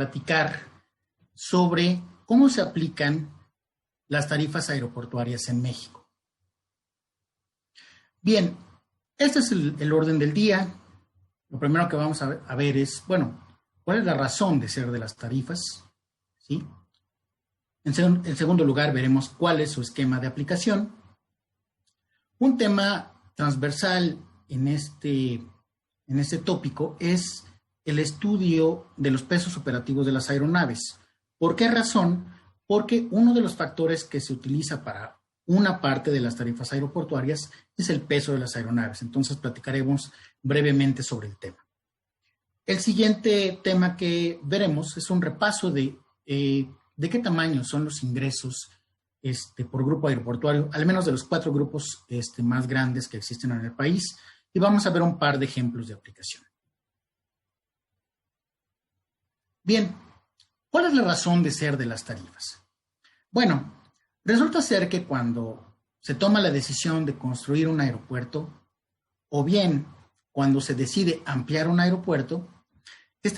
platicar sobre cómo se aplican las tarifas aeroportuarias en México. Bien, este es el orden del día. Lo primero que vamos a ver es, bueno, ¿cuál es la razón de ser de las tarifas? ¿Sí? En segundo lugar, veremos cuál es su esquema de aplicación. Un tema transversal en este tópico es el estudio de los pesos operativos de las aeronaves. ¿Por qué razón? Porque uno de los factores que se utiliza para una parte de las tarifas aeroportuarias es el peso de las aeronaves. Entonces platicaremos brevemente sobre el tema. El siguiente tema que veremos es un repaso de qué tamaño son los ingresos por grupo aeroportuario, al menos de los 4 grupos más grandes que existen en el país, y vamos a ver un par de ejemplos de aplicación. Bien, ¿cuál es la razón de ser de las tarifas? Bueno, resulta ser que cuando se toma la decisión de construir un aeropuerto, o bien cuando se decide ampliar un aeropuerto,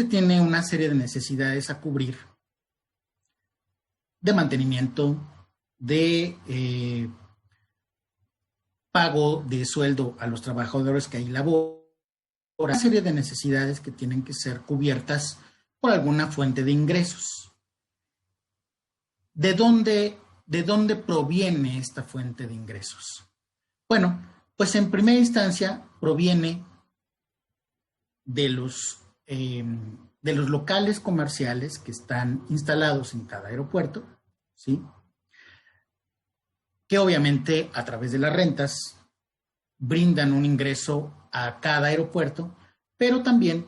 tiene una serie de necesidades a cubrir de mantenimiento, de pago de sueldo a los trabajadores que ahí laboran, una serie de necesidades que tienen que ser cubiertas por alguna fuente de ingresos. ¿De dónde proviene esta fuente de ingresos? Bueno, pues en primera instancia proviene de los locales comerciales que están instalados en cada aeropuerto, ¿sí? Que obviamente a través de las rentas brindan un ingreso a cada aeropuerto, pero también,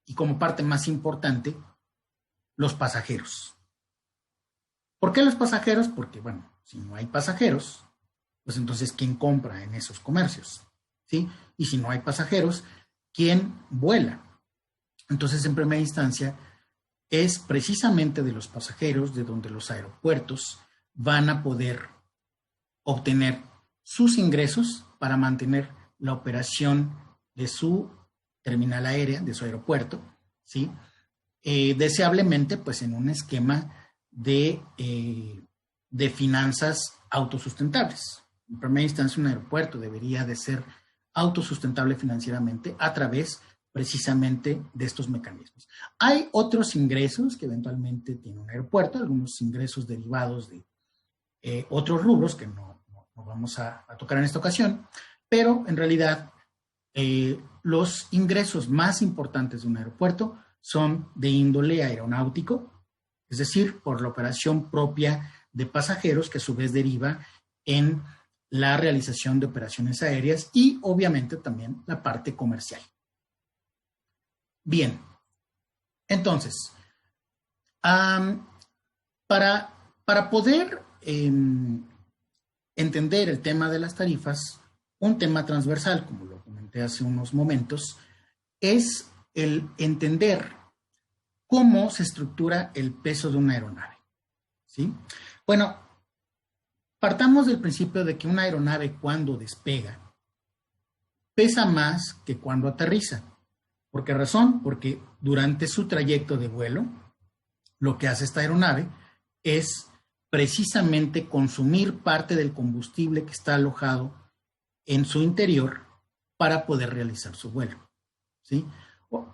y como parte más importante, los pasajeros. ¿Por qué los pasajeros? Porque, bueno, si no hay pasajeros, pues entonces, ¿quién compra en esos comercios? ¿Sí? Y si no hay pasajeros, ¿quién vuela? Entonces, en primera instancia, es precisamente de los pasajeros de donde los aeropuertos van a poder obtener sus ingresos para mantener la operación de su terminal aérea, de su aeropuerto, ¿sí? Deseablemente, pues en un esquema de finanzas autosustentables. En primera instancia, un aeropuerto debería de ser autosustentable financieramente a través precisamente de estos mecanismos. Hay otros ingresos que eventualmente tiene un aeropuerto, algunos ingresos derivados de otros rubros que no vamos a tocar en esta ocasión, pero en realidad los ingresos más importantes de un aeropuerto son de índole aeronáutico, es decir, por la operación propia de pasajeros que a su vez deriva en la realización de operaciones aéreas y obviamente también la parte comercial. Bien, entonces, para poder entender el tema de las tarifas, un tema transversal, como lo comenté hace unos momentos, es el entender cómo se estructura el peso de una aeronave, ¿sí? Bueno, partamos del principio de que una aeronave cuando despega pesa más que cuando aterriza. ¿Por qué razón? Porque durante su trayecto de vuelo, lo que hace esta aeronave es precisamente consumir parte del combustible que está alojado en su interior para poder realizar su vuelo, ¿sí?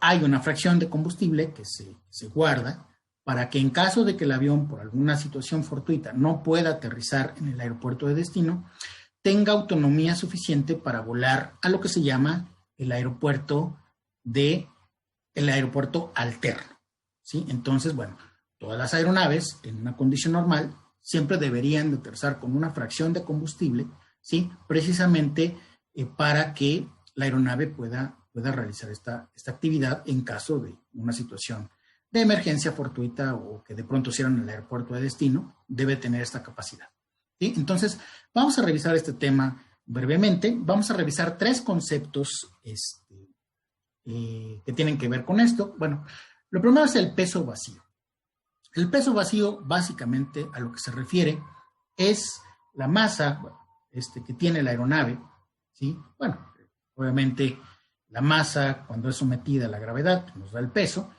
Hay una fracción de combustible que se guarda para que en caso de que el avión por alguna situación fortuita no pueda aterrizar en el aeropuerto de destino, tenga autonomía suficiente para volar a lo que se llama el aeropuerto alterno, ¿sí? Entonces, bueno, todas las aeronaves en una condición normal siempre deberían de aterrizar con una fracción de combustible, ¿sí? Precisamente para que la aeronave pueda realizar esta actividad en caso de una situación de emergencia fortuita o que de pronto cierran el aeropuerto de destino, debe tener esta capacidad, ¿sí? Entonces, vamos a revisar este tema brevemente. Vamos a revisar 3 conceptos que tienen que ver con esto. Bueno, lo primero es el peso vacío. El peso vacío, básicamente, a lo que se refiere es la masa que tiene la aeronave, ¿sí? Bueno, obviamente la masa, cuando es sometida a la gravedad, nos da el peso,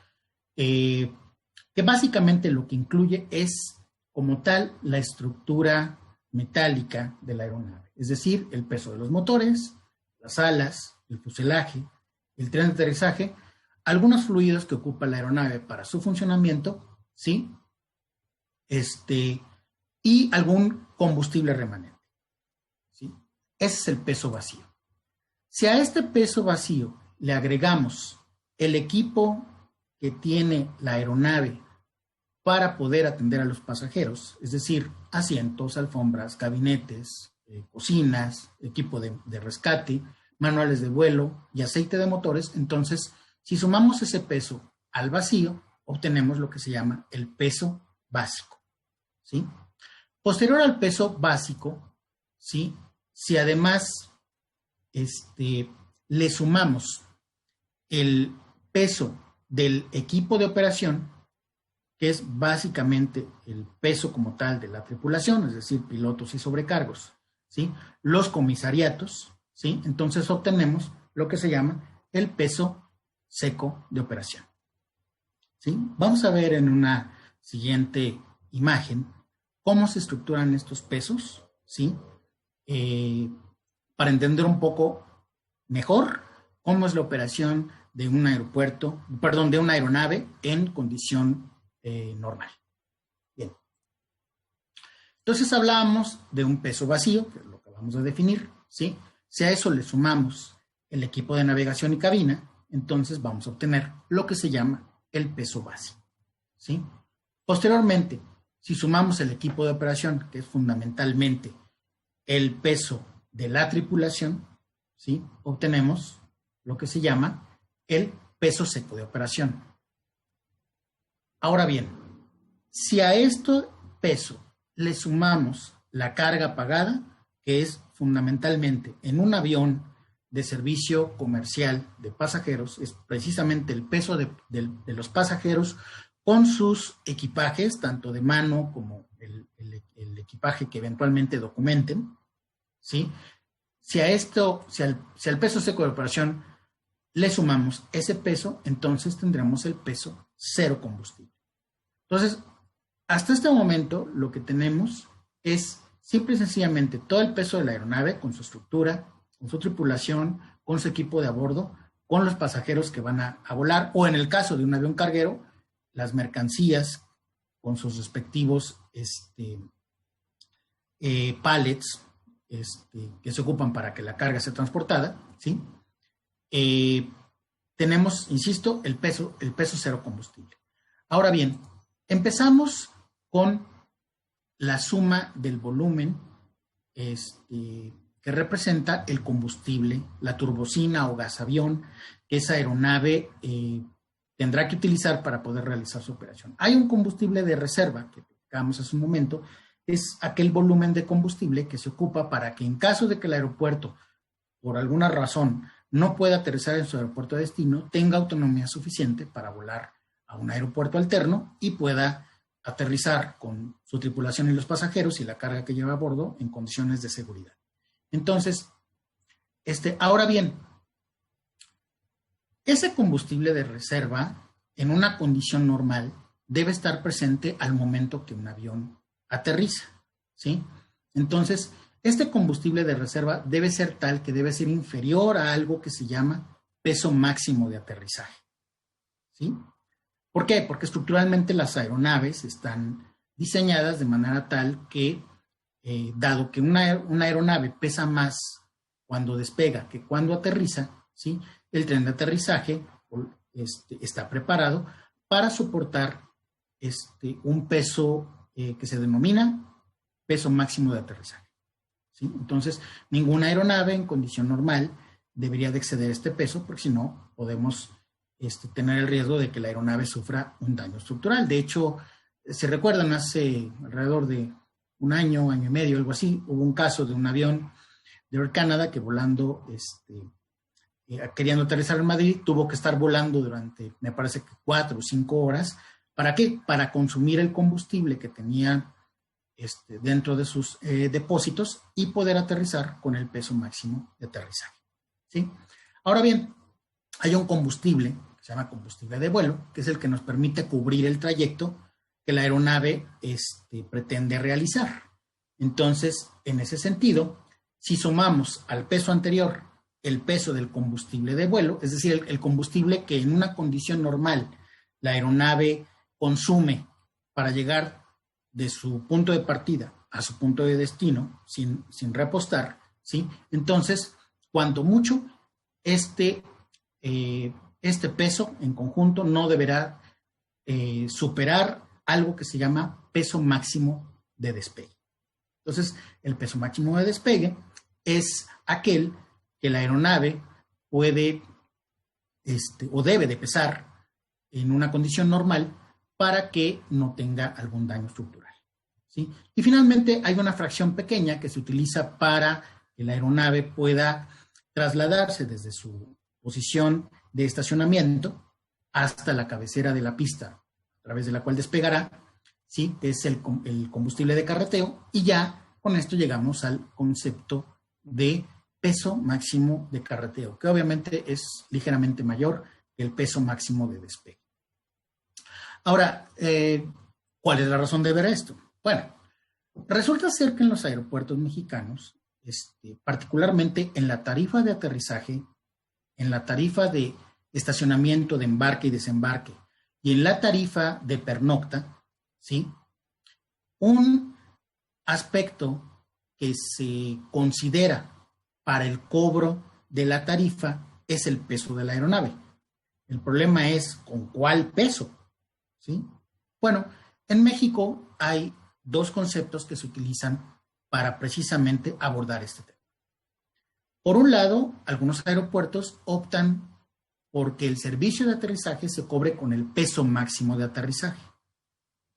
que básicamente lo que incluye es como tal la estructura metálica de la aeronave, es decir, el peso de los motores, las alas, el fuselaje, el tren de aterrizaje, algunos fluidos que ocupa la aeronave para su funcionamiento, ¿sí? Y algún combustible remanente, ¿sí? Ese es el peso vacío. Si a este peso vacío le agregamos el equipo que tiene la aeronave para poder atender a los pasajeros, es decir, asientos, alfombras, gabinetes, cocinas, equipo de rescate, manuales de vuelo y aceite de motores, entonces, si sumamos ese peso al vacío, obtenemos lo que se llama el peso básico, ¿sí? Posterior al peso básico, ¿sí? Si además le sumamos el peso del equipo de operación, que es básicamente el peso como tal de la tripulación, es decir, pilotos y sobrecargos, ¿sí? Los comisariatos, ¿sí? Entonces obtenemos lo que se llama el peso seco de operación, ¿sí? Vamos a ver en una siguiente imagen cómo se estructuran estos pesos, ¿sí? Para entender un poco mejor cómo es la operación de un aeropuerto, perdón, de una aeronave en condición normal. Bien. Entonces hablábamos de un peso vacío, que es lo que vamos a definir, ¿sí? Si a eso le sumamos el equipo de navegación y cabina, entonces vamos a obtener lo que se llama el peso básico, ¿sí? Posteriormente, si sumamos el equipo de operación, que es fundamentalmente el peso de la tripulación, ¿sí? Obtenemos lo que se llama el peso seco de operación. Ahora bien, si a este peso le sumamos la carga pagada, que es fundamentalmente en un avión de servicio comercial de pasajeros, es precisamente el peso de los pasajeros con sus equipajes, tanto de mano como el equipaje que eventualmente documenten, ¿sí? Si al peso seco de operación le sumamos ese peso, entonces tendremos el peso cero combustible. Entonces, hasta este momento lo que tenemos es simple y sencillamente todo el peso de la aeronave con su estructura, con su tripulación, con su equipo de a bordo, con los pasajeros que van a volar, o en el caso de un avión carguero, las mercancías con sus respectivos pallets que se ocupan para que la carga sea transportada, ¿sí? Tenemos, insisto, el peso cero combustible. Ahora bien, empezamos con la suma del volumen que representa el combustible, la turbocina o gasavión que esa aeronave tendrá que utilizar para poder realizar su operación. Hay un combustible de reserva que platicamos hace un momento, es aquel volumen de combustible que se ocupa para que en caso de que el aeropuerto, por alguna razón, no pueda aterrizar en su aeropuerto de destino, tenga autonomía suficiente para volar a un aeropuerto alterno y pueda aterrizar con su tripulación y los pasajeros y la carga que lleva a bordo en condiciones de seguridad. Entonces, ahora bien, ese combustible de reserva en una condición normal debe estar presente al momento que un avión aterriza, ¿sí? Entonces, este combustible de reserva debe ser tal que debe ser inferior a algo que se llama peso máximo de aterrizaje, ¿sí? ¿Por qué? Porque estructuralmente las aeronaves están diseñadas de manera tal que, dado que una aeronave pesa más cuando despega que cuando aterriza, ¿sí? El tren de aterrizaje está preparado para soportar un peso que se denomina peso máximo de aterrizaje, ¿sí? Entonces, ninguna aeronave en condición normal debería de exceder este peso, porque si no, podemos tener el riesgo de que la aeronave sufra un daño estructural. De hecho, se recuerdan, hace alrededor de un año y medio, algo así, hubo un caso de un avión de Air Canada que volando, queriendo aterrizar en Madrid, tuvo que estar volando durante, me parece que 4 o 5 horas. ¿Para qué? Para consumir el combustible que tenía dentro de sus depósitos y poder aterrizar con el peso máximo de aterrizaje, ¿sí? Ahora bien, hay un combustible que se llama combustible de vuelo, que es el que nos permite cubrir el trayecto que la aeronave pretende realizar. Entonces, en ese sentido, si sumamos al peso anterior el peso del combustible de vuelo, es decir, el combustible que en una condición normal la aeronave consume para llegar de su punto de partida a su punto de destino sin repostar, ¿sí? Entonces, cuando mucho, este peso en conjunto no deberá superar algo que se llama peso máximo de despegue. Entonces, el peso máximo de despegue es aquel que la aeronave puede o debe de pesar en una condición normal para que no tenga algún daño estructural, ¿sí? Y finalmente hay una fracción pequeña que se utiliza para que la aeronave pueda trasladarse desde su posición de estacionamiento hasta la cabecera de la pista a través de la cual despegará, ¿sí? Que es el combustible de carreteo, y ya con esto llegamos al concepto de peso máximo de carreteo, que obviamente es ligeramente mayor que el peso máximo de despegue. Ahora, ¿cuál es la razón de ver esto? Bueno, resulta ser que en los aeropuertos mexicanos, particularmente en la tarifa de aterrizaje, en la tarifa de estacionamiento, de embarque y desembarque, y en la tarifa de pernocta, ¿sí? Un aspecto que se considera para el cobro de la tarifa es el peso de la aeronave. El problema es con cuál peso, ¿sí? Bueno, en México hay dos conceptos que se utilizan para precisamente abordar este tema. Por un lado, algunos aeropuertos optan porque el servicio de aterrizaje se cobre con el peso máximo de aterrizaje.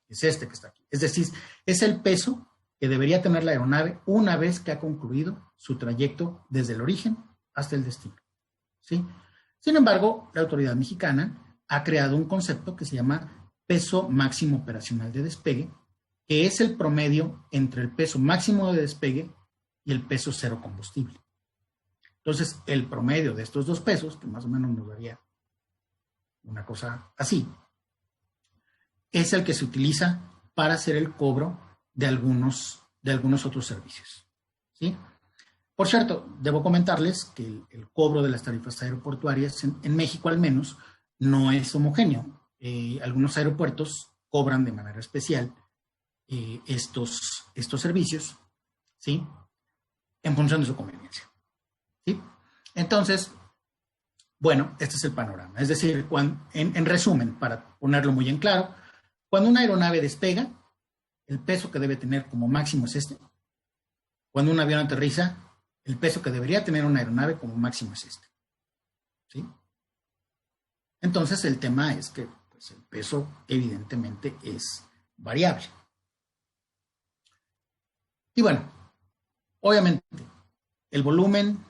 Es este que está aquí. Es decir, es el peso que debería tener la aeronave una vez que ha concluido su trayecto desde el origen hasta el destino, ¿sí? Sin embargo, la autoridad mexicana ha creado un concepto que se llama peso máximo operacional de despegue, que es el promedio entre el peso máximo de despegue y el peso cero combustible. Entonces, el promedio de estos dos pesos, que más o menos nos daría una cosa así, es el que se utiliza para hacer el cobro de algunos otros servicios, ¿sí? Por cierto, debo comentarles que el cobro de las tarifas aeroportuarias en México al menos no es homogéneo. Algunos aeropuertos cobran de manera especial estos servicios, ¿sí? En función de su conveniencia, ¿sí? Entonces, bueno, este es el panorama. Es decir, en resumen, para ponerlo muy en claro, cuando una aeronave despega, el peso que debe tener como máximo es este. Cuando un avión aterriza, el peso que debería tener una aeronave como máximo es este, ¿sí? Entonces, el tema es que pues, el peso evidentemente es variable. Y bueno, obviamente, el volumen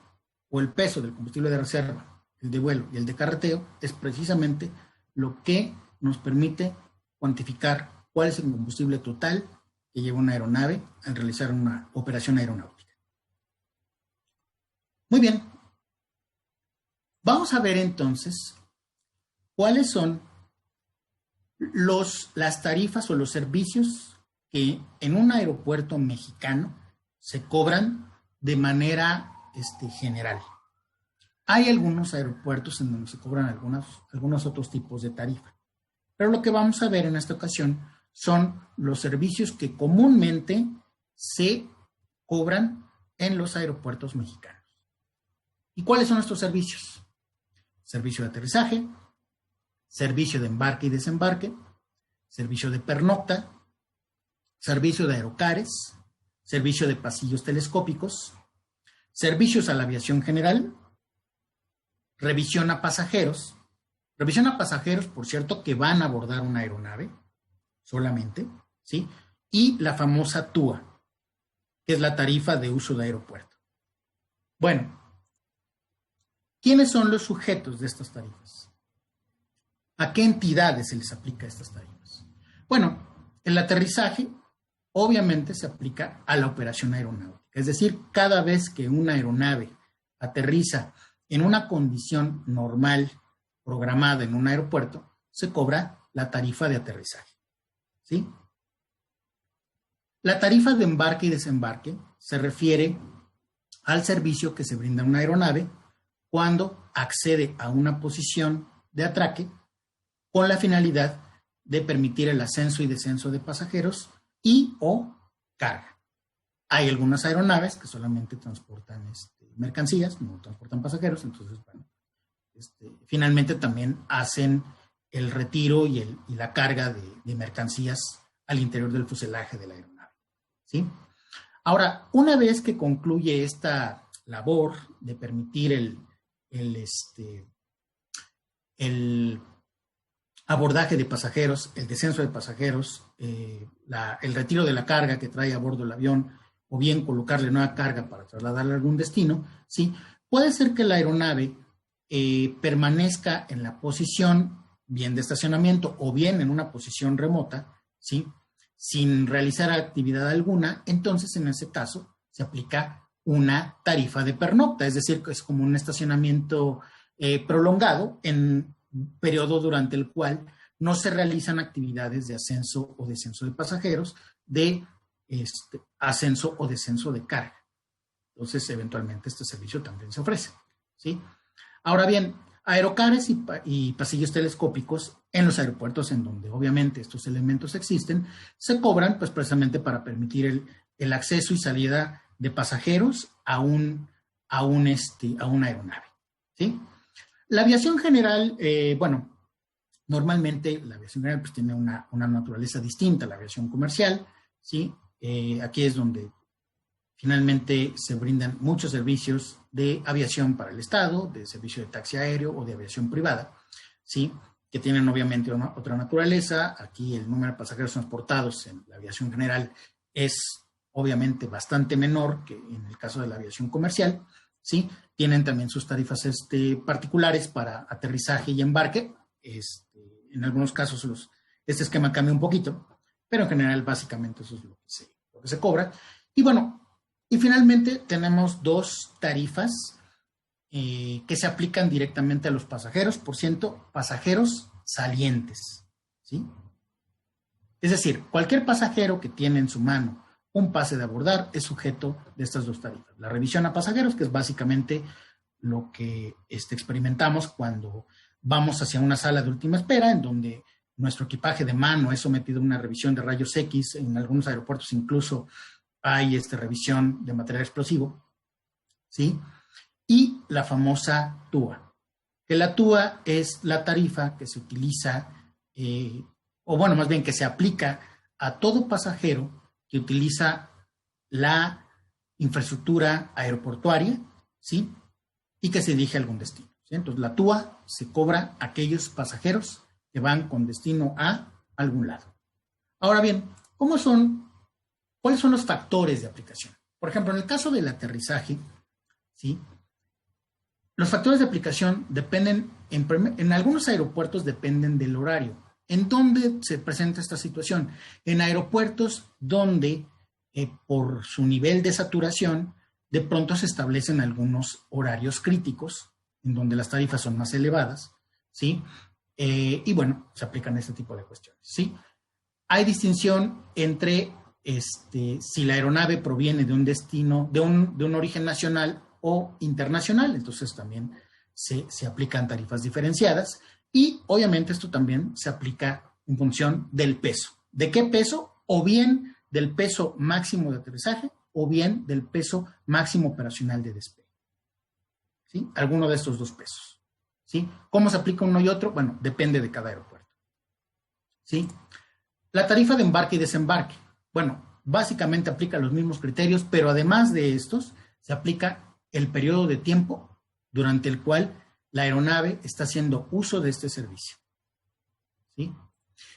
o el peso del combustible de reserva, el de vuelo y el de carreteo, es precisamente lo que nos permite cuantificar cuál es el combustible total que lleva una aeronave al realizar una operación aeronáutica. Muy bien. Vamos a ver entonces cuáles son las tarifas o los servicios que en un aeropuerto mexicano se cobran de manera general. Hay algunos aeropuertos en donde se cobran algunos otros tipos de tarifa, pero lo que vamos a ver en esta ocasión son los servicios que comúnmente se cobran en los aeropuertos mexicanos. ¿Y cuáles son estos servicios? Servicio de aterrizaje, servicio de embarque y desembarque, servicio de pernocta, servicio de aerocares, servicio de pasillos telescópicos, servicios a la aviación general, revisión a pasajeros, por cierto, que van a abordar una aeronave solamente, ¿sí? Y la famosa TUA, que es la tarifa de uso de aeropuerto. Bueno, ¿quiénes son los sujetos de estas tarifas? ¿A qué entidades se les aplica estas tarifas? Bueno, el aterrizaje obviamente se aplica a la operación aeronáutica, es decir, cada vez que una aeronave aterriza en una condición normal, programada en un aeropuerto, se cobra la tarifa de aterrizaje, ¿sí? La tarifa de embarque y desembarque se refiere al servicio que se brinda a una aeronave cuando accede a una posición de atraque con la finalidad de permitir el ascenso y descenso de pasajeros y o carga. Hay algunas aeronaves que solamente transportan mercancías, no transportan pasajeros, entonces, bueno, finalmente también hacen el retiro y la carga de mercancías al interior del fuselaje de la aeronave, ¿sí? Ahora, una vez que concluye esta labor de permitir el abordaje de pasajeros, el descenso de pasajeros, el retiro de la carga que trae a bordo el avión, o bien colocarle nueva carga para trasladarla a algún destino, ¿sí? Puede ser que la aeronave permanezca en la posición bien de estacionamiento o bien en una posición remota, ¿sí? Sin realizar actividad alguna. Entonces en ese caso se aplica una tarifa de pernocta, es decir, que es como un estacionamiento prolongado en un periodo durante el cual no se realizan actividades de ascenso o descenso de pasajeros, de ascenso o descenso de carga. Entonces, eventualmente este servicio también se ofrece, ¿sí? Ahora bien, aerocares y pasillos telescópicos en los aeropuertos en donde obviamente estos elementos existen, se cobran pues precisamente para permitir el acceso y salida de pasajeros a una aeronave, ¿sí? La aviación general, bueno, normalmente la aviación general pues tiene una naturaleza distinta a la aviación comercial, ¿sí? Aquí es donde finalmente se brindan muchos servicios de aviación para el Estado, de servicio de taxi aéreo o de aviación privada, ¿sí? Que tienen obviamente otra naturaleza. Aquí el número de pasajeros transportados en la aviación general es obviamente bastante menor que en el caso de la aviación comercial, ¿sí? Tienen también sus tarifas particulares para aterrizaje y embarque. En algunos casos este esquema cambia un poquito, pero en general básicamente eso es lo que se cobra. Y bueno, y finalmente tenemos dos tarifas que se aplican directamente a los pasajeros, por ciento, pasajeros salientes, ¿sí? Es decir, cualquier pasajero que tiene en su mano un pase de abordar es sujeto de estas dos tarifas. La revisión a pasajeros, que es básicamente lo que experimentamos cuando vamos hacia una sala de última espera, en donde nuestro equipaje de mano es sometido a una revisión de rayos X, en algunos aeropuertos incluso hay revisión de material explosivo, ¿sí? Y la famosa TUA, que la TUA es la tarifa que se utiliza, o bueno, más bien que se aplica a todo pasajero que utiliza la infraestructura aeroportuaria, ¿sí? Y que se dirige a algún destino, ¿sí? Entonces, la TUA se cobra a aquellos pasajeros que van con destino a algún lado. Ahora bien, ¿cuáles son los factores de aplicación? Por ejemplo, en el caso del aterrizaje, ¿sí? Los factores de aplicación dependen, en algunos aeropuertos dependen del horario. ¿En dónde se presenta esta situación? En aeropuertos donde, por su nivel de saturación, de pronto se establecen algunos horarios críticos, en donde las tarifas son más elevadas, ¿sí? Y bueno, se aplican este tipo de cuestiones, ¿sí? Hay distinción entre si la aeronave proviene de un destino, de un origen nacional o internacional, entonces también se aplican tarifas diferenciadas y obviamente esto también se aplica en función del peso. ¿De qué peso? O bien del peso máximo de aterrizaje o bien del peso máximo operacional de despegue, ¿sí? Alguno de estos dos pesos, ¿sí? ¿Cómo se aplica uno y otro? Bueno, depende de cada aeropuerto, ¿sí? La tarifa de embarque y desembarque, bueno, básicamente aplica los mismos criterios, pero además de estos, se aplica el periodo de tiempo durante el cual la aeronave está haciendo uso de este servicio, ¿sí?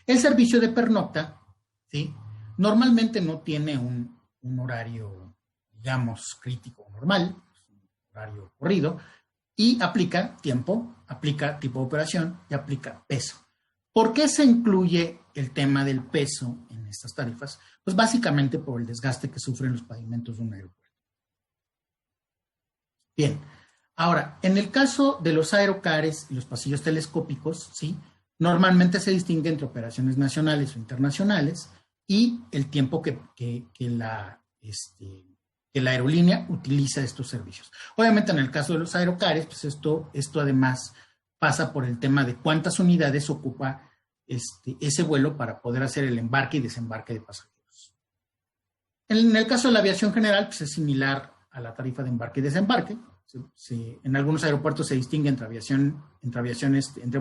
El servicio de pernocta, ¿sí? Normalmente no tiene un horario, digamos, crítico o normal, un horario corrido, y aplica tiempo, aplica tipo de operación y aplica peso. ¿Por qué se incluye el tema del peso en estas tarifas? Pues básicamente por el desgaste que sufren los pavimentos de un aeropuerto. Bien, Ahora, en el caso de los aerocares y los pasillos telescópicos, ¿sí? Normalmente se distingue entre operaciones nacionales o internacionales y el tiempo que la aerolínea utiliza estos servicios. Obviamente, en el caso de los aerocares, pues esto además pasa por el tema de cuántas unidades ocupa ese vuelo para poder hacer el embarque y desembarque de pasajeros. En el caso de la aviación general, pues es similar a la tarifa de embarque y desembarque. En algunos aeropuertos se distingue entre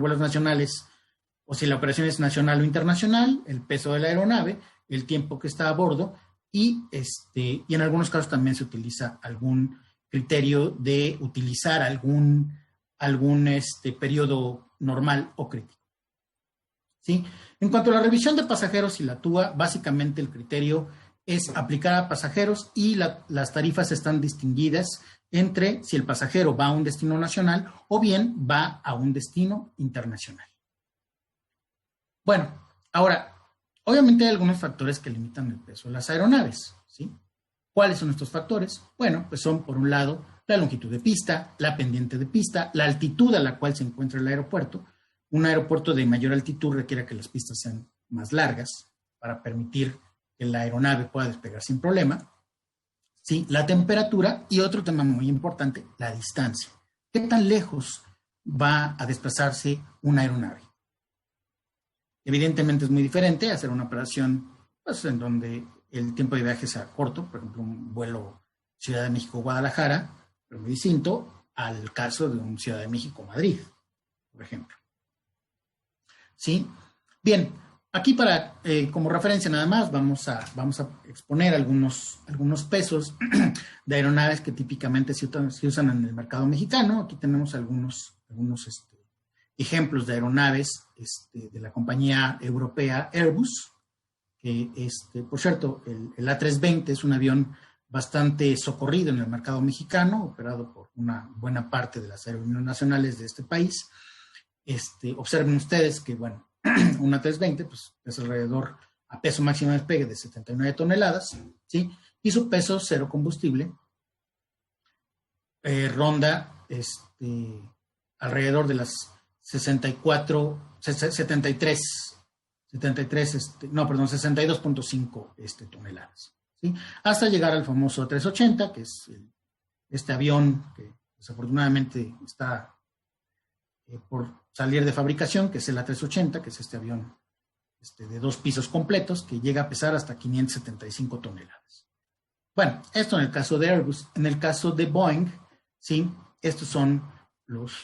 vuelos nacionales, o si la operación es nacional o internacional, el peso de la aeronave, el tiempo que está a bordo, y en algunos casos también se utiliza algún criterio de utilizar algún periodo normal o crítico. ¿Sí? En cuanto a la revisión de pasajeros y la TUA, básicamente el criterio es aplicar a pasajeros y las tarifas están distinguidas entre si el pasajero va a un destino nacional o bien va a un destino internacional. Bueno, ahora, obviamente hay algunos factores que limitan el peso de las aeronaves, ¿sí? ¿Cuáles son estos factores? Bueno, pues son, por un lado, la longitud de pista, la pendiente de pista, la altitud a la cual se encuentra el aeropuerto. Un aeropuerto de mayor altitud requiere que las pistas sean más largas para permitir que la aeronave pueda despegar sin problema. ¿Sí? La temperatura y otro tema muy importante, la distancia. ¿Qué tan lejos va a desplazarse una aeronave? Evidentemente es muy diferente hacer una operación pues, en donde el tiempo de viaje sea corto, por ejemplo, un vuelo Ciudad de México-Guadalajara, pero muy distinto al caso de un Ciudad de México-Madrid, por ejemplo. ¿Sí? Bien, aquí como referencia nada más, vamos a exponer algunos pesos de aeronaves que típicamente se usan en el mercado mexicano. Aquí tenemos algunos ejemplos de aeronaves de la compañía europea Airbus, que por cierto, el A320 es un avión bastante socorrido en el mercado mexicano, operado por una buena parte de las aerolíneas nacionales de este país. Observen ustedes que, bueno, un A320 pues, es alrededor a peso máximo de despegue de 79 toneladas, ¿sí? Y su peso cero combustible ronda alrededor de las 62.5 toneladas, ¿sí? Hasta llegar al famoso A380, que es este avión que desafortunadamente está por salir de fabricación, que es el A380, que es este avión de 2 pisos completos, que llega a pesar hasta 575 toneladas. Bueno, esto en el caso de Airbus. En el caso de Boeing, ¿sí? Estos son los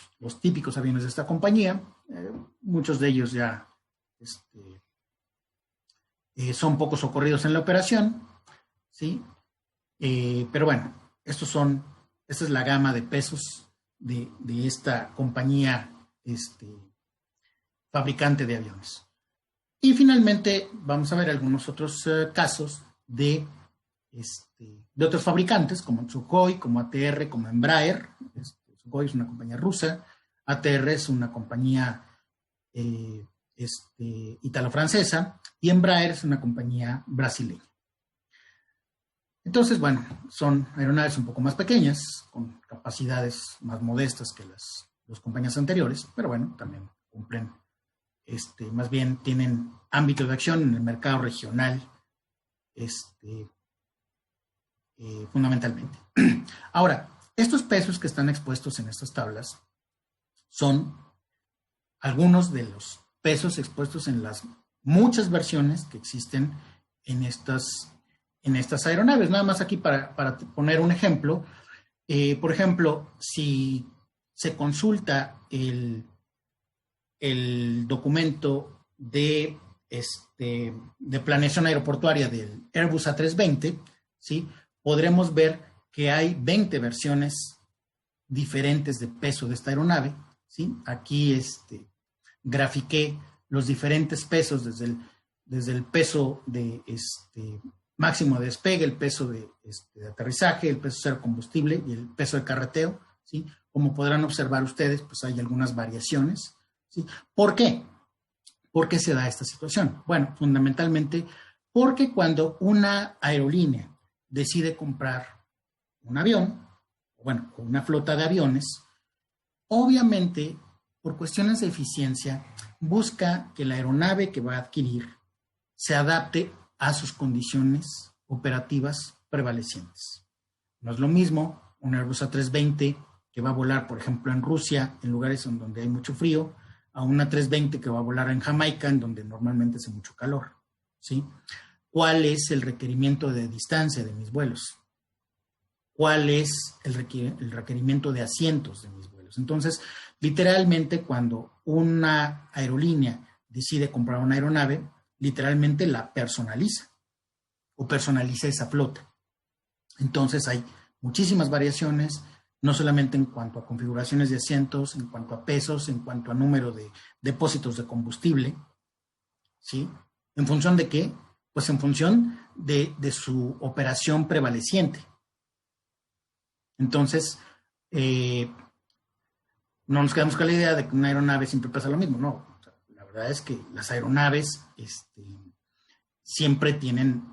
típicos aviones de esta compañía. Muchos de ellos ya son poco socorridos en la operación, ¿sí? Pero bueno, esta es la gama de pesos de esta compañía fabricante de aviones. Y finalmente vamos a ver algunos otros casos de otros fabricantes como Sukhoi, como ATR, como Embraer. Sukhoi es una compañía rusa, ATR es una compañía italo-francesa y Embraer es una compañía brasileña. Entonces, bueno, son aeronaves un poco más pequeñas, con capacidades más modestas que las compañías anteriores, pero bueno, también cumplen, más bien tienen ámbito de acción en el mercado regional, fundamentalmente. Ahora, estos pesos que están expuestos en estas tablas son algunos de los pesos expuestos en las muchas versiones que existen en estas aeronaves. Nada más aquí para poner un ejemplo. Por ejemplo, si se consulta el documento de planeación aeroportuaria del Airbus A320, ¿sí? Podremos ver que hay 20 versiones diferentes de peso de esta aeronave, ¿sí? Aquí grafiqué los diferentes pesos desde el peso de máximo de despegue, el peso de aterrizaje, el peso cero combustible y el peso de carreteo, ¿sí? Como podrán observar ustedes, pues hay algunas variaciones, ¿sí? ¿Por qué? ¿Por qué se da esta situación? Bueno, fundamentalmente porque cuando una aerolínea decide comprar un avión, bueno, una flota de aviones, obviamente, por cuestiones de eficiencia, busca que la aeronave que va a adquirir se adapte a sus condiciones operativas prevalecientes. No es lo mismo un Airbus A320 que va a volar, por ejemplo, en Rusia, en lugares en donde hay mucho frío, a una 320 que va a volar en Jamaica, en donde normalmente hace mucho calor, ¿sí? ¿Cuál es el requerimiento de distancia de mis vuelos? ¿Cuál es el requerimiento de asientos de mis vuelos? Entonces, literalmente, cuando una aerolínea decide comprar una aeronave, literalmente la personaliza o personaliza esa flota. Entonces, hay muchísimas variaciones, no solamente en cuanto a configuraciones de asientos, en cuanto a pesos, en cuanto a número de depósitos de combustible, ¿sí? ¿En función de qué? Pues en función de su operación prevaleciente. Entonces, no nos quedamos con la idea de que una aeronave siempre pasa lo mismo, no. O sea, la verdad es que las aeronaves siempre tienen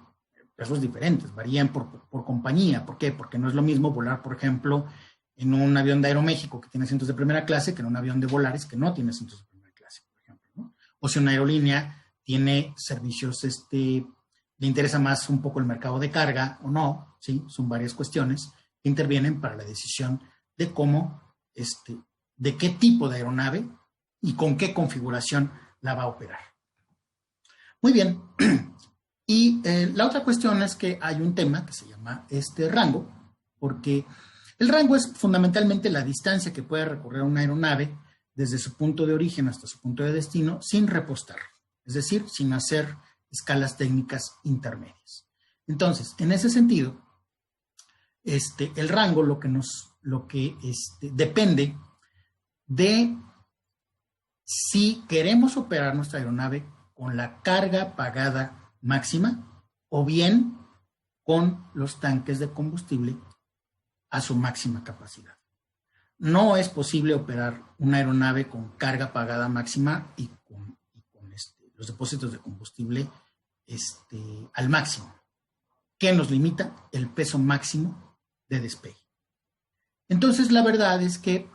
pesos diferentes, varían por compañía. ¿Por qué? Porque no es lo mismo volar, por ejemplo, en un avión de Aeroméxico que tiene asientos de primera clase que en un avión de Volaris que no tiene asientos de primera clase, por ejemplo, ¿no? O si una aerolínea tiene servicios, le interesa más un poco el mercado de carga o no, ¿sí? Son varias cuestiones que intervienen para la decisión de cómo, de qué tipo de aeronave y con qué configuración la va a operar. Muy bien. Y la otra cuestión es que hay un tema que se llama rango, porque el rango es fundamentalmente la distancia que puede recorrer una aeronave desde su punto de origen hasta su punto de destino sin repostar, es decir, sin hacer escalas técnicas intermedias. Entonces, en ese sentido, el rango depende de si queremos operar nuestra aeronave con la carga pagada máxima o bien con los tanques de combustible a su máxima capacidad. No es posible operar una aeronave con carga pagada máxima y con los depósitos de combustible al máximo. ¿Qué nos limita? El peso máximo de despegue. Entonces, la verdad es que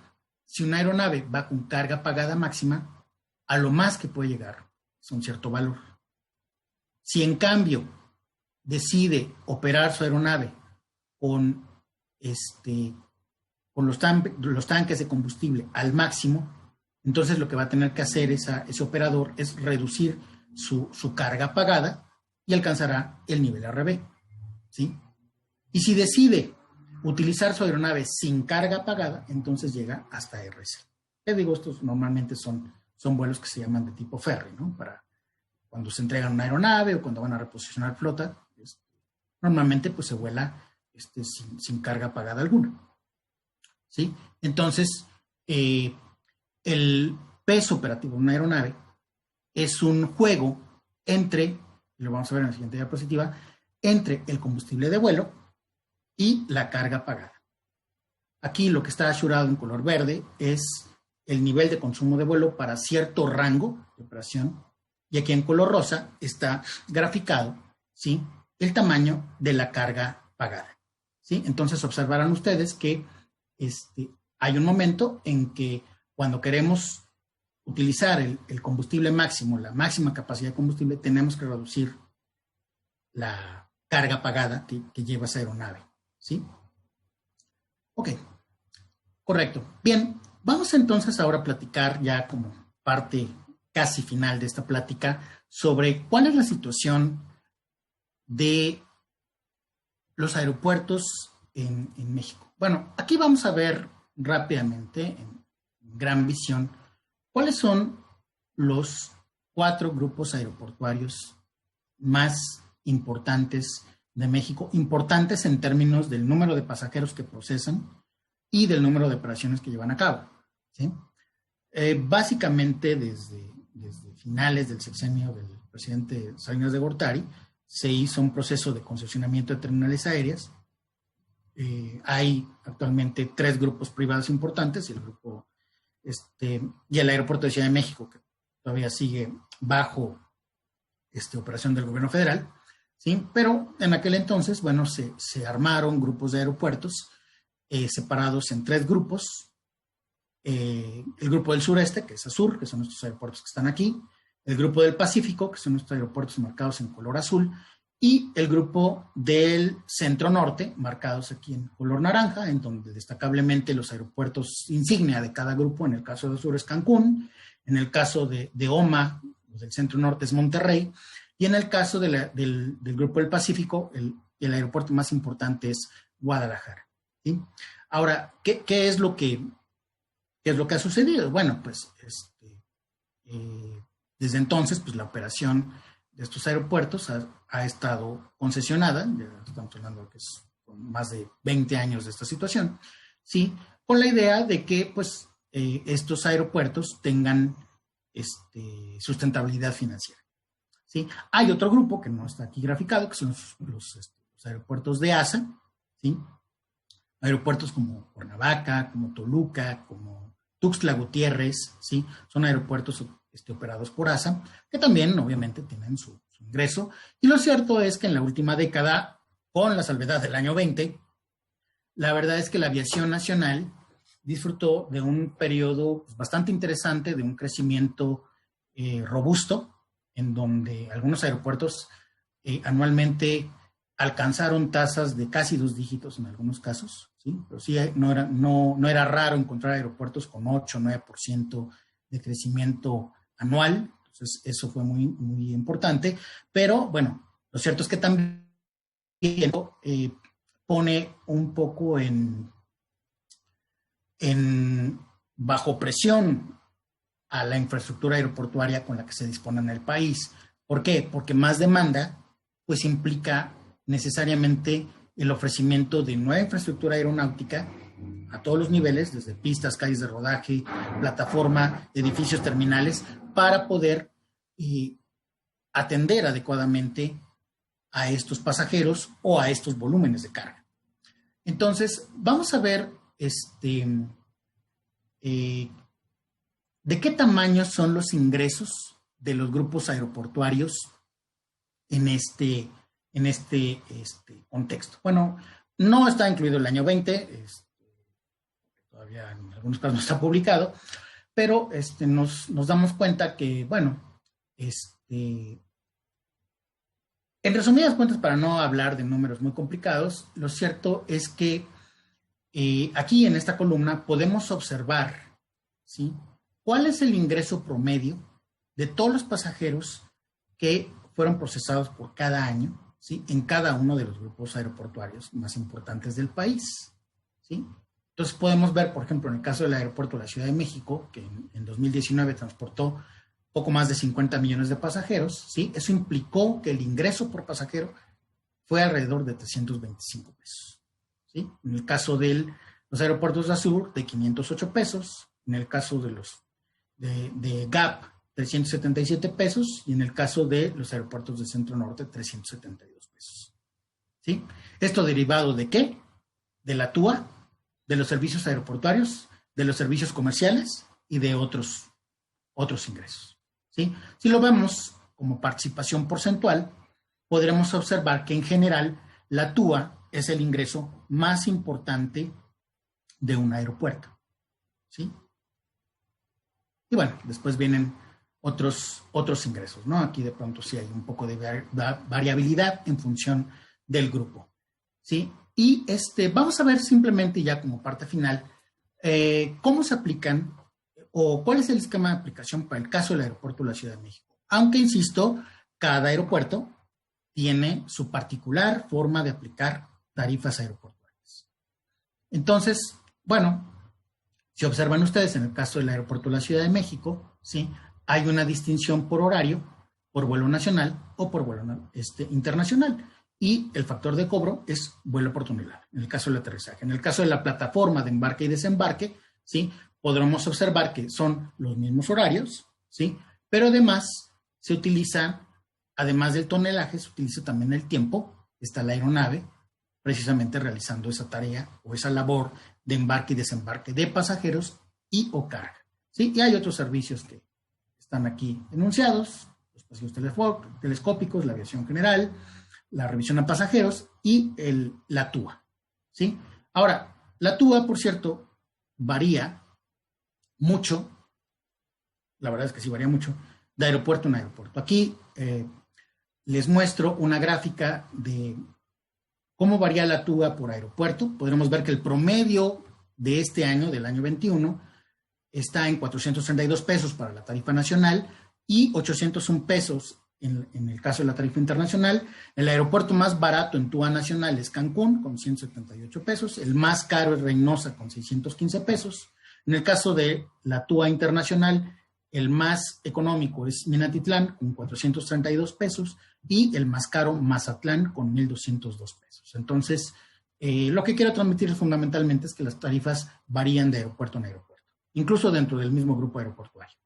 si una aeronave va con carga pagada máxima, a lo más que puede llegar es un cierto valor. Si en cambio decide operar su aeronave con los tanques de combustible al máximo, entonces lo que va a tener que hacer ese operador es reducir su carga pagada y alcanzará el nivel RB, ¿sí? Y si decide utilizar su aeronave sin carga pagada, entonces llega hasta RC. Les digo, estos normalmente son vuelos que se llaman de tipo ferry, ¿no? Para cuando se entregan una aeronave o cuando van a reposicionar flota, normalmente pues se vuela sin carga pagada alguna, ¿sí? Entonces, el peso operativo de una aeronave es un juego entre, lo vamos a ver en la siguiente diapositiva, entre el combustible de vuelo y la carga pagada. Aquí lo que está asurado en color verde es el nivel de consumo de vuelo para cierto rango de operación, y aquí en color rosa está graficado, ¿sí?, el tamaño de la carga pagada, ¿sí? Entonces observarán ustedes que hay un momento en que cuando queremos utilizar el combustible máximo, la máxima capacidad de combustible, tenemos que reducir la carga pagada que lleva esa aeronave, ¿sí? Ok, correcto. Bien, vamos entonces ahora a platicar ya como parte casi final de esta plática sobre cuál es la situación de los aeropuertos en México. Bueno, aquí vamos a ver rápidamente, en gran visión, cuáles son los 4 grupos aeroportuarios más importantes de México, importantes en términos del número de pasajeros que procesan y del número de operaciones que llevan a cabo, ¿sí? Básicamente desde finales del sexenio del presidente Salinas de Gortari se hizo un proceso de concesionamiento de terminales aéreas. Hay actualmente 3 grupos privados importantes, el grupo y el aeropuerto de Ciudad de México, que todavía sigue bajo operación del gobierno federal, ¿sí? Pero en aquel entonces, bueno, se armaron grupos de aeropuertos separados en 3 grupos, el grupo del sureste, que es ASUR, que son nuestros aeropuertos que están aquí, el grupo del Pacífico, que son nuestros aeropuertos marcados en color azul, y el grupo del centro norte, marcados aquí en color naranja, en donde destacablemente los aeropuertos insignia de cada grupo, en el caso de ASUR es Cancún, en el caso de OMA, del centro norte es Monterrey, y en el caso del grupo del Pacífico, el aeropuerto más importante es Guadalajara. ¿Sí? Ahora, ¿qué es lo que ha sucedido? Bueno, pues desde entonces, pues la operación de estos aeropuertos ha estado concesionada, ya estamos hablando de que es más de 20 años de esta situación, ¿sí? Con la idea de que pues estos aeropuertos tengan sustentabilidad financiera, ¿sí? Hay otro grupo que no está aquí graficado, que son los aeropuertos de ASA, ¿sí? Aeropuertos como Cuernavaca, como Toluca, como Tuxtla Gutiérrez, ¿sí? Son aeropuertos operados por ASA, que también obviamente tienen su ingreso. Y lo cierto es que en la última década, con la salvedad del año 20, la verdad es que la aviación nacional disfrutó de un periodo bastante interesante, de un crecimiento robusto, en donde algunos aeropuertos anualmente alcanzaron tasas de casi 2 dígitos en algunos casos, ¿sí? Pero sí no era raro encontrar aeropuertos con 8 o 9% de crecimiento anual. Entonces eso fue muy, muy importante, pero bueno, lo cierto es que también pone un poco bajo presión a la infraestructura aeroportuaria con la que se dispone en el país. ¿Por qué? Porque más demanda pues implica necesariamente el ofrecimiento de nueva infraestructura aeronáutica a todos los niveles, desde pistas, calles de rodaje, plataforma, edificios terminales, para poder atender adecuadamente a estos pasajeros o a estos volúmenes de carga. Entonces, vamos a ver de qué tamaño son los ingresos de los grupos aeroportuarios en este contexto. Bueno, no está incluido el año 20, todavía en algunos casos no está publicado, pero nos damos cuenta que, bueno, en resumidas cuentas, para no hablar de números muy complicados, lo cierto es que aquí en esta columna podemos observar, ¿sí?, cuál es el ingreso promedio de todos los pasajeros que fueron procesados por cada año, ¿sí?, en cada uno de los grupos aeroportuarios más importantes del país, ¿sí? Entonces podemos ver, por ejemplo, en el caso del aeropuerto de la Ciudad de México, que en 2019 transportó poco más de 50 millones de pasajeros, ¿sí? Eso implicó que el ingreso por pasajero fue alrededor de 325 pesos, ¿sí? En el caso de los aeropuertos de ASUR, de 508 pesos, en el caso de GAP, 377 pesos, y en el caso de los aeropuertos del Centro Norte, 372 pesos, ¿sí? ¿Esto derivado de qué? De la TUA, de los servicios aeroportuarios, de los servicios comerciales y de otros ingresos, ¿sí? Si lo vemos como participación porcentual, podremos observar que en general la TUA es el ingreso más importante de un aeropuerto, ¿sí? Y bueno, después vienen otros ingresos, ¿no? Aquí de pronto sí hay un poco de variabilidad en función del grupo, ¿sí? Y vamos a ver simplemente ya como parte final cómo se aplican o cuál es el esquema de aplicación para el caso del aeropuerto de la Ciudad de México. Aunque, insisto, cada aeropuerto tiene su particular forma de aplicar tarifas aeroportuarias. Entonces, bueno, si observan ustedes en el caso del aeropuerto de la Ciudad de México, ¿sí?, hay una distinción por horario, por vuelo nacional o por vuelo internacional. Y el factor de cobro es vuelo por tonelada, en el caso del aterrizaje. En el caso de la plataforma de embarque y desembarque, ¿sí?, podremos observar que son los mismos horarios, ¿sí?, pero además se utiliza, además del tonelaje, se utiliza también el tiempo. Está la aeronave precisamente realizando esa tarea o esa labor de embarque y desembarque de pasajeros y o carga, ¿sí? Y hay otros servicios que están aquí enunciados: los pasillos telescópicos, la aviación general, la revisión a pasajeros y la TUA, ¿sí? Ahora, la TUA, por cierto, varía mucho, la verdad es que sí varía mucho, de aeropuerto en aeropuerto. Aquí les muestro una gráfica de cómo varía la TUA por aeropuerto. Podremos ver que el promedio de este año, del año 21, está en 432 pesos para la tarifa nacional y 801 pesos en el caso de la tarifa internacional. El aeropuerto más barato en TUA nacional es Cancún, con 178 pesos. El más caro es Reynosa, con 615 pesos. En el caso de la TUA internacional, el más económico es Minatitlán, con 432 pesos, y el más caro, Mazatlán, con 1,202 pesos. Entonces, lo que quiero transmitir fundamentalmente es que las tarifas varían de aeropuerto en aeropuerto, incluso dentro del mismo grupo aeroportuario.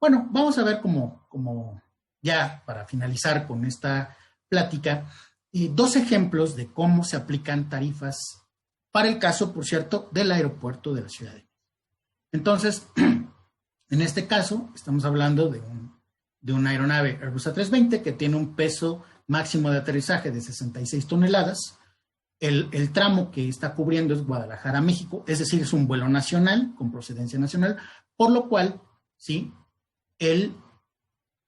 Bueno, vamos a ver cómo ya para finalizar con esta plática, dos ejemplos de cómo se aplican tarifas para el caso, por cierto, del aeropuerto de la Ciudad de México. Entonces, en este caso, estamos hablando de una aeronave Airbus A320 que tiene un peso máximo de aterrizaje de 66 toneladas. El tramo que está cubriendo es Guadalajara, México, es decir, es un vuelo nacional, con procedencia nacional, por lo cual, sí, el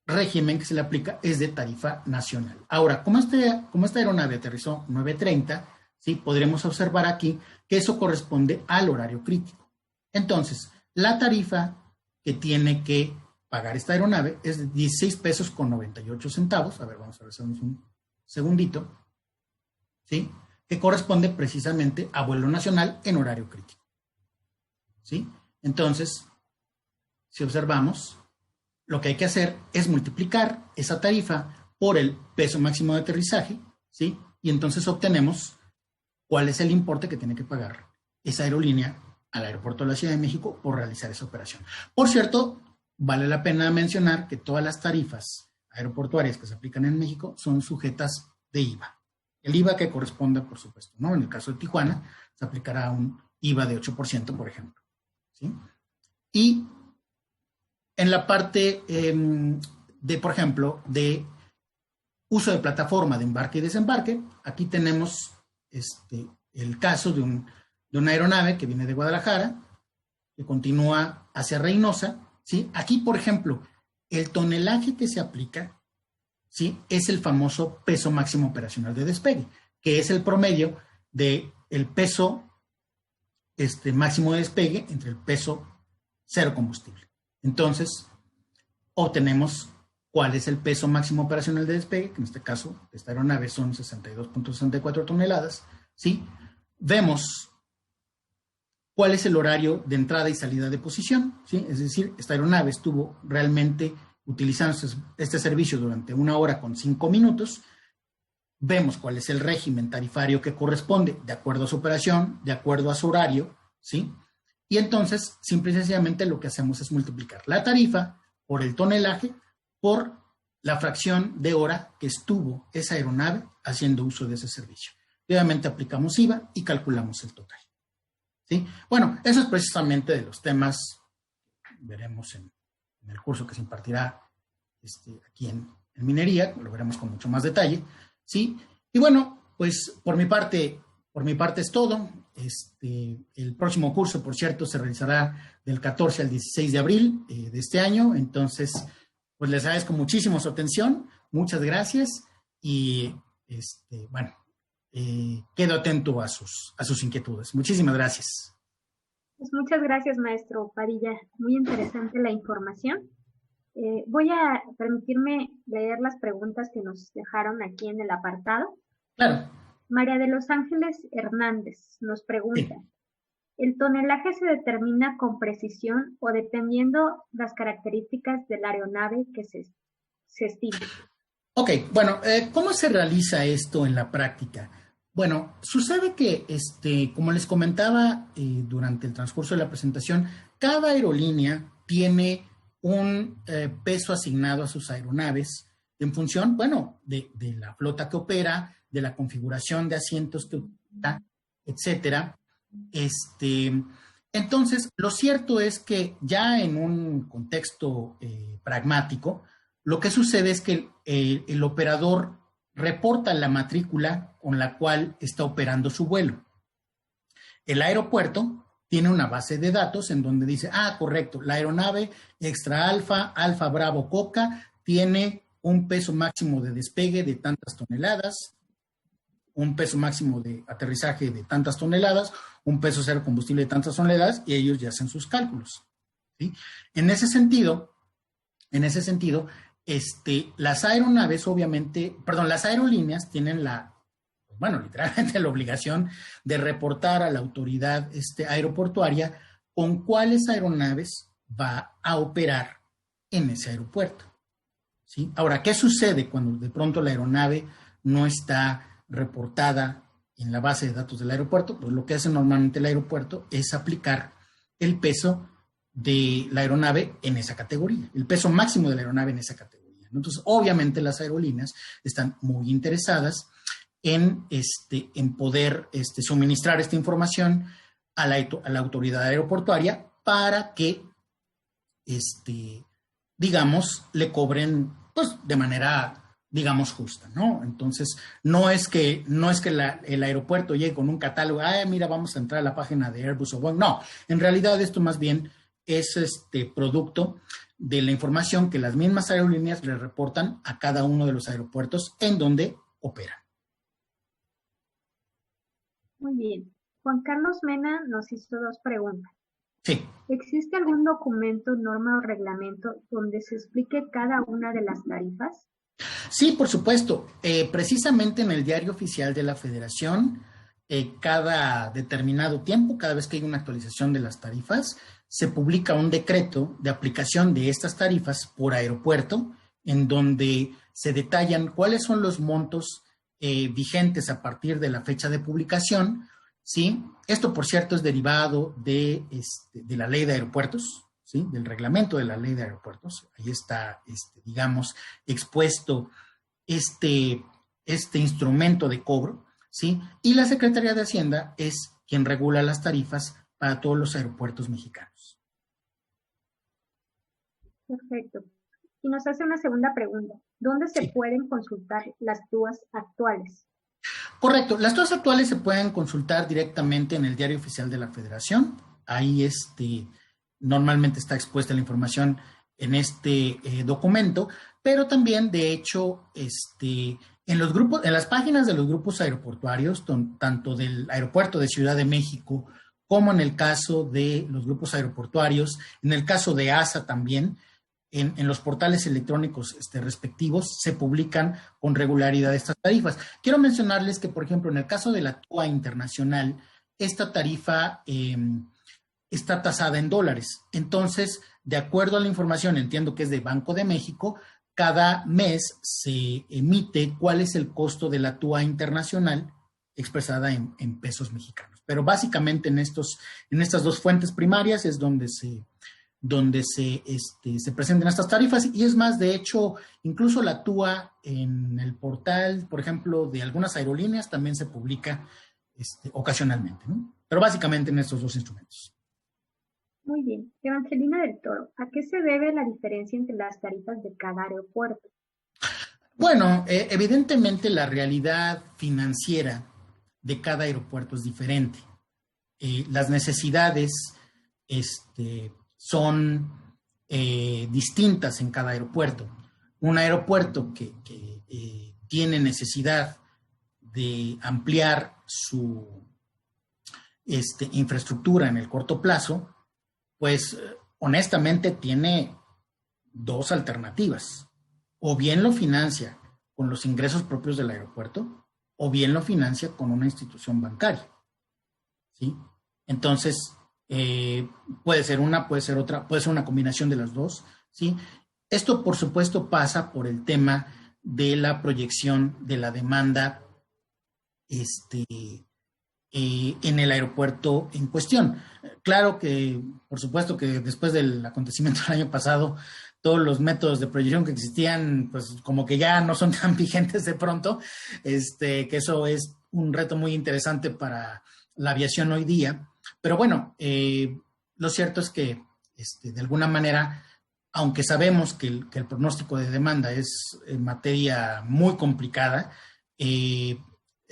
régimen que se le aplica es de tarifa nacional. Ahora, como esta aeronave aterrizó 9:30, ¿sí? Podremos observar aquí que eso corresponde al horario crítico. Entonces, la tarifa que tiene que pagar esta aeronave es de 16 pesos con 98 centavos. A ver, vamos a ver un segundito. ¿Sí? Que corresponde precisamente a vuelo nacional en horario crítico. ¿Sí? Entonces, si observamos, lo que hay que hacer es multiplicar esa tarifa por el peso máximo de aterrizaje, ¿sí? Y entonces obtenemos cuál es el importe que tiene que pagar esa aerolínea al aeropuerto de la Ciudad de México por realizar esa operación. Por cierto, vale la pena mencionar que todas las tarifas aeroportuarias que se aplican en México son sujetas de IVA. El IVA que corresponda, por supuesto, ¿no? En el caso de Tijuana, se aplicará un IVA de 8%, por ejemplo, ¿sí? Y en la parte por ejemplo, de uso de plataforma de embarque y desembarque, aquí tenemos el caso de una aeronave que viene de Guadalajara, que continúa hacia Reynosa, ¿sí? Aquí, por ejemplo, el tonelaje que se aplica, ¿sí? Es el famoso peso máximo operacional de despegue, que es el promedio del peso máximo de despegue entre el peso cero combustible. Entonces, obtenemos cuál es el peso máximo operacional de despegue, que en este caso, esta aeronave son 62.64 toneladas, ¿sí? Vemos cuál es el horario de entrada y salida de posición, ¿sí? Es decir, esta aeronave estuvo realmente utilizando este servicio durante 1 hora con 5 minutos. Vemos cuál es el régimen tarifario que corresponde de acuerdo a su operación, de acuerdo a su horario, ¿sí? Y entonces, simple y sencillamente, lo que hacemos es multiplicar la tarifa por el tonelaje por la fracción de hora que estuvo esa aeronave haciendo uso de ese servicio. Y obviamente aplicamos IVA y calculamos el total. ¿Sí? Bueno, eso es precisamente de los temas que veremos en el curso que se impartirá aquí en minería, lo veremos con mucho más detalle, ¿sí? Y bueno, pues por mi parte es todo. El próximo curso, por cierto, se realizará del 14 al 16 de abril de este año. Entonces, pues les agradezco muchísimo su atención. Muchas gracias. Y bueno, quedo atento a sus inquietudes. Muchísimas gracias. Pues muchas gracias, maestro Padilla. Muy interesante la información. Voy a permitirme leer las preguntas que nos dejaron aquí en el apartado. Claro. María de los Ángeles Hernández nos pregunta, sí. ¿El tonelaje se determina con precisión o dependiendo las características de la aeronave que se estima? Ok, bueno, ¿cómo se realiza esto en la práctica? Bueno, sucede que, como les comentaba durante el transcurso de la presentación, cada aerolínea tiene un peso asignado a sus aeronaves en función, bueno, de la flota que opera, de la configuración de asientos que utiliza, etcétera. Entonces, lo cierto es que ya en un contexto pragmático, lo que sucede es que el operador reporta la matrícula con la cual está operando su vuelo. El aeropuerto tiene una base de datos en donde dice, correcto, la aeronave Extra Alfa, Alfa Bravo Coca, tiene un peso máximo de despegue de tantas toneladas, un peso máximo de aterrizaje de tantas toneladas, un peso cero combustible de tantas toneladas, y ellos ya hacen sus cálculos, ¿sí? En ese sentido, las aeronaves, obviamente, las aerolíneas tienen literalmente la obligación de reportar a la autoridad aeroportuaria con cuáles aeronaves va a operar en ese aeropuerto, ¿sí? Ahora, ¿qué sucede cuando de pronto la aeronave no está reportada en la base de datos del aeropuerto? Pues lo que hace normalmente el aeropuerto es aplicar el peso de la aeronave en esa categoría, el peso máximo de la aeronave en esa categoría. Entonces, obviamente las aerolíneas están muy interesadas en poder suministrar esta información a la autoridad aeroportuaria para que, digamos, le cobren pues de manera, digamos, justa, ¿no? Entonces, no es que el aeropuerto llegue con un catálogo, mira, vamos a entrar a la página de Airbus o Boeing. No, en realidad esto más bien es producto de la información que las mismas aerolíneas le reportan a cada uno de los aeropuertos en donde operan. Muy bien. Juan Carlos Mena nos hizo 2 preguntas. Sí. ¿Existe algún documento, norma o reglamento donde se explique cada una de las tarifas? Sí, por supuesto. Precisamente en el Diario Oficial de la Federación, cada determinado tiempo, cada vez que hay una actualización de las tarifas, se publica un decreto de aplicación de estas tarifas por aeropuerto, en donde se detallan cuáles son los montos vigentes a partir de la fecha de publicación, ¿sí? Esto, por cierto, es derivado de la ley de aeropuertos, ¿sí? Del reglamento de la ley de aeropuertos. Ahí está, digamos, expuesto este instrumento de cobro, ¿sí? Y la Secretaría de Hacienda es quien regula las tarifas para todos los aeropuertos mexicanos. Perfecto. Y nos hace una segunda pregunta. ¿Dónde se pueden consultar las TUAs actuales? Correcto. Las TUAs actuales se pueden consultar directamente en el Diario Oficial de la Federación. Ahí normalmente está expuesta la información en este documento, pero también, de hecho, en las páginas de los grupos aeroportuarios, tanto del aeropuerto de Ciudad de México como en el caso de los grupos aeroportuarios, en el caso de ASA también, en los portales electrónicos respectivos se publican con regularidad estas tarifas. Quiero mencionarles que, por ejemplo, en el caso de la TUA internacional, esta tarifa está tasada en dólares. Entonces, de acuerdo a la información, entiendo que es de Banco de México, cada mes se emite cuál es el costo de la TUA internacional expresada en pesos mexicanos. Pero básicamente en estas 2 fuentes primarias es donde se presentan estas tarifas, y es más, de hecho, incluso la TUA en el portal, por ejemplo, de algunas aerolíneas también se publica ocasionalmente, ¿no? Pero básicamente en estos 2 instrumentos. Muy bien. Evangelina del Toro, ¿a qué se debe la diferencia entre las tarifas de cada aeropuerto? Bueno, evidentemente la realidad financiera de cada aeropuerto es diferente. Las necesidades son distintas en cada aeropuerto. Un aeropuerto que tiene necesidad de ampliar su infraestructura en el corto plazo, pues honestamente tiene 2 alternativas. O bien lo financia con los ingresos propios del aeropuerto, o bien lo financia con una institución bancaria, ¿sí? Entonces, puede ser una, puede ser otra, puede ser una combinación de las 2, ¿sí? Esto, por supuesto, pasa por el tema de la proyección de la demanda en el aeropuerto en cuestión. Claro que, por supuesto, que después del acontecimiento del año pasado, todos los métodos de proyección que existían, pues como que ya no son tan vigentes de pronto, que eso es un reto muy interesante para la aviación hoy día. Pero bueno, lo cierto es que de alguna manera, aunque sabemos que el pronóstico de demanda es materia muy complicada,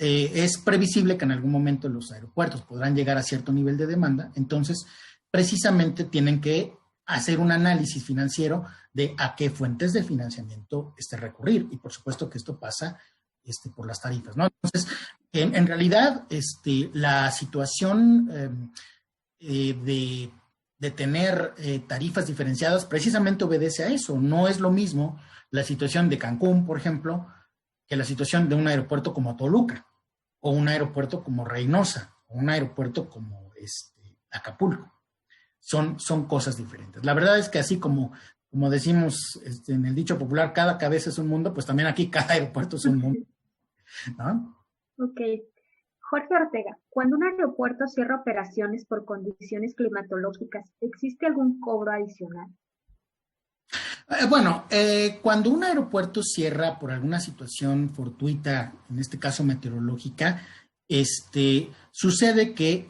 es previsible que en algún momento los aeropuertos podrán llegar a cierto nivel de demanda, entonces precisamente tienen que hacer un análisis financiero de a qué fuentes de financiamiento recurrir. Y por supuesto que esto pasa por las tarifas, ¿no? Entonces, en realidad, la situación de tener tarifas diferenciadas precisamente obedece a eso. No es lo mismo la situación de Cancún, por ejemplo, que la situación de un aeropuerto como Toluca, o un aeropuerto como Reynosa, o un aeropuerto como Acapulco. Son cosas diferentes. La verdad es que así como decimos en el dicho popular, cada cabeza es un mundo, pues también aquí cada aeropuerto es un mundo, ¿no? Ok. Jorge Ortega, cuando un aeropuerto cierra operaciones por condiciones climatológicas, ¿existe algún cobro adicional? Bueno, cuando un aeropuerto cierra por alguna situación fortuita, en este caso meteorológica, sucede que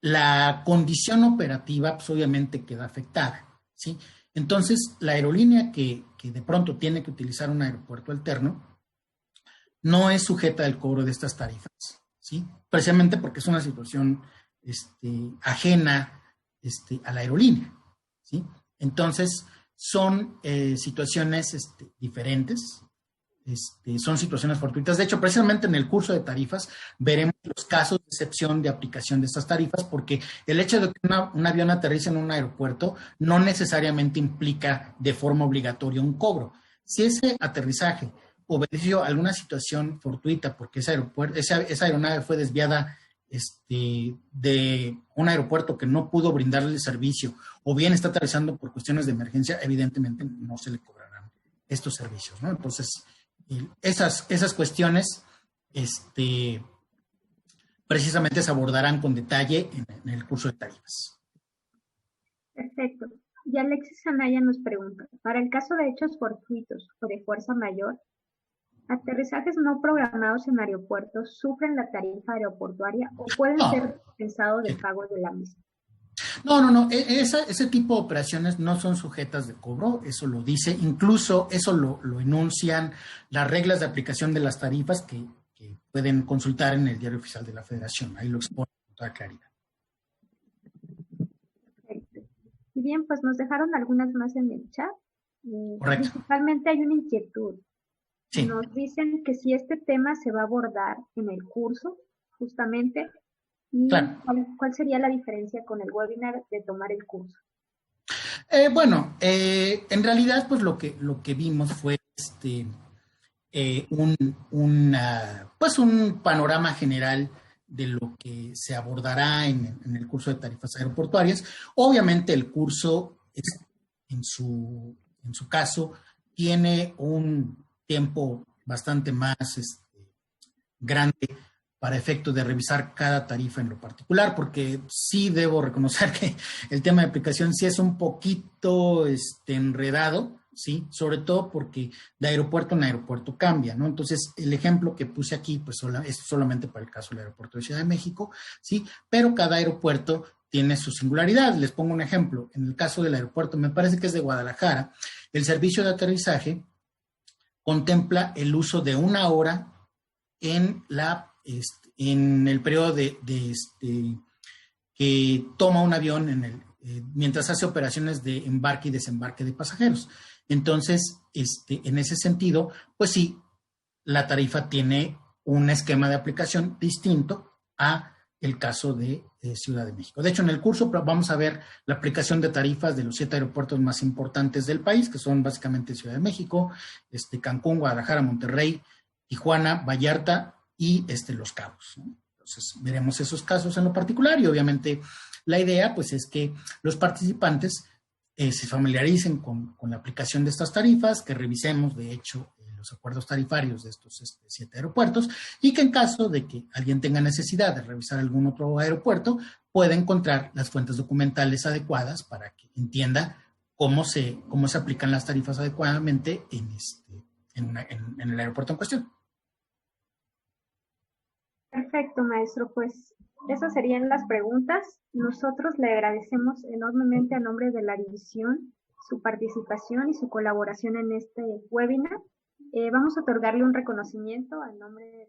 la condición operativa pues, obviamente queda afectada, ¿sí? Entonces, la aerolínea que de pronto tiene que utilizar un aeropuerto alterno no es sujeta al cobro de estas tarifas, ¿sí? Precisamente porque es una situación ajena a la aerolínea, ¿sí? Entonces, son situaciones diferentes, son situaciones fortuitas. De hecho, precisamente en el curso de tarifas veremos los casos de excepción de aplicación de estas tarifas, porque el hecho de que un avión aterrice en un aeropuerto no necesariamente implica de forma obligatoria un cobro. Si ese aterrizaje obedeció a alguna situación fortuita, porque esa aeronave fue desviada de un aeropuerto que no pudo brindarle el servicio, o bien está aterrizando por cuestiones de emergencia, evidentemente no se le cobrarán estos servicios, ¿no? Entonces, esas cuestiones precisamente se abordarán con detalle en el curso de tarifas. Perfecto. Y Alexis Anaya nos pregunta, para el caso de hechos fortuitos o de fuerza mayor, ¿aterrizajes no programados en aeropuertos sufren la tarifa aeroportuaria o pueden ser dispensados del pago de la misma? No. Ese tipo de operaciones no son sujetas de cobro, eso lo dice, incluso eso lo enuncian las reglas de aplicación de las tarifas que pueden consultar en el Diario Oficial de la Federación, ahí lo exponen con toda claridad. Perfecto. Y bien, pues nos dejaron algunas más en el chat. Correcto. Principalmente hay una inquietud. Sí. Nos dicen que si este tema se va a abordar en el curso, justamente, y claro. ¿cuál sería la diferencia con el webinar de tomar el curso? En realidad, pues lo que vimos fue un panorama general de lo que se abordará en el curso de tarifas aeroportuarias. Obviamente el curso, en su caso, tiene un tiempo bastante más grande para efecto de revisar cada tarifa en lo particular, porque sí debo reconocer que el tema de aplicación sí es un poquito enredado, ¿sí? Sobre todo porque de aeropuerto en aeropuerto cambia, ¿no? Entonces, el ejemplo que puse aquí, pues es solamente para el caso del aeropuerto de Ciudad de México, ¿sí? Pero cada aeropuerto tiene su singularidad. Les pongo un ejemplo. En el caso del aeropuerto, me parece que es de Guadalajara, el servicio de aterrizaje contempla el uso de 1 hora en el periodo que toma un avión mientras hace operaciones de embarque y desembarque de pasajeros. Entonces, en ese sentido, pues sí, la tarifa tiene un esquema de aplicación distinto a el caso de Ciudad de México. De hecho, en el curso vamos a ver la aplicación de tarifas de los 7 aeropuertos más importantes del país, que son básicamente Ciudad de México, Cancún, Guadalajara, Monterrey, Tijuana, Vallarta y Los Cabos, ¿no? Entonces, veremos esos casos en lo particular y obviamente la idea pues es que los participantes se familiaricen con la aplicación de estas tarifas, que revisemos de hecho los acuerdos tarifarios de estos 7 aeropuertos y que en caso de que alguien tenga necesidad de revisar algún otro aeropuerto, pueda encontrar las fuentes documentales adecuadas para que entienda cómo se aplican las tarifas adecuadamente en el aeropuerto en cuestión. Perfecto, maestro. Pues esas serían las preguntas. Nosotros le agradecemos enormemente a nombre de la división su participación y su colaboración en este webinar. Vamos a otorgarle un reconocimiento al nombre de la